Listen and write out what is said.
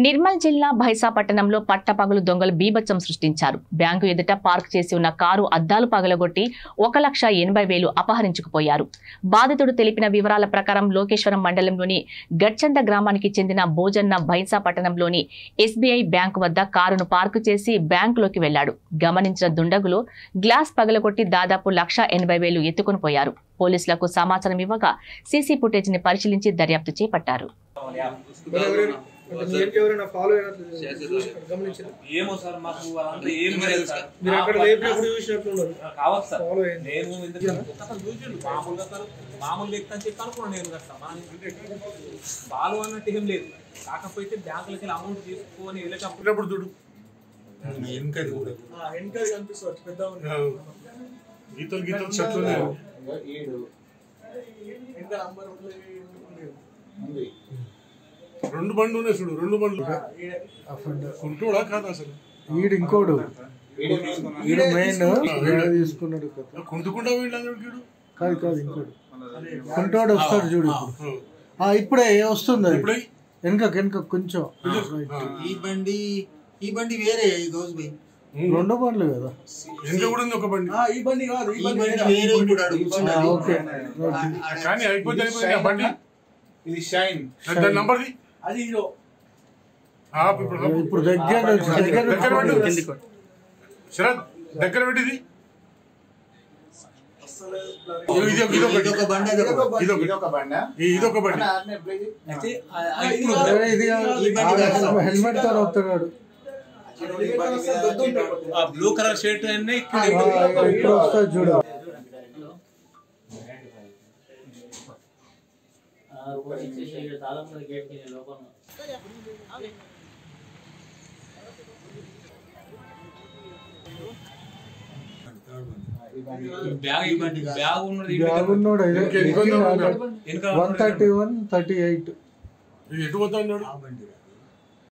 నిర్మల్ జిల్లా భైసా పట్టణంలో పట్టపగలు దొంగలు బీభత్సం సృష్టించారు. బ్యాంకు ఎదుట పార్క్ చేసి ఉన్న కారు అద్దాలు పగలగొట్టి 1,80,000 అపహరించుకుపోయారు. బాధితుడు తెలిపిన వివరాల ప్రకారం లోకేశ్వరం మండలంలోని గడ్చంద గ్రామానికి చెందిన భోజన్న భైసా పట్టణంలోని SBI బ్యాంకు వద్ద కారును పార్కు చేసి బ్యాంకులోకి వెళ్లాడు. గమనించిన దుండగులు గ్లాస్ పగలగొట్టి దాదాపు 1,80,000 ఎత్తుకుని పోయారు. పోలీసులకు సమాచారం ఇవ్వగా సీసీ ఫుటేజ్ ని పరిశీలించి దర్యాప్తు చేపట్టారు. కాకపోతే బ్యాంకులకి అమౌంట్ తీసుకొని వెళ్ళేటప్పుడు చూడు గీతలు గీతలు చెట్లు రెండు బండ్లు ఉన్నాయి చూడు, రెండు బండ్లు కొంటోడా కాదు అసలు వీడు ఇంకోడు మెయిన్ తీసుకున్నాడు. కొంటుకుండా వీడు కాదు కాదు ఇంకోడు కొంటోడు వస్తాడు చూడు. ఇప్పుడే వస్తుంది అది వెనక కొంచెం. ఈ బండి వేరే రెండు బండ్లు కదా, ఇంకా కూడా ఉంది ఒక బండి. ఈ బండి కాదు, ఈ బండి వేరే. ఓకే కానీ అయిపోతే బండి ఇది షైన్ నంబర్ది అది హీరో. ఇప్పుడు దగ్గర శరత్ దగ్గర పెట్టింది ఇదొక బండి. హెల్మెట్ తో అవుతున్నాడు. బ్లూ కలర్ షర్ట్ అన్నీ ఇప్పుడు వస్తుంది చూడు. బ్యాగ్ ఉన్నాడు 131, 38. ఎటు పోతా ఉన్నాడు.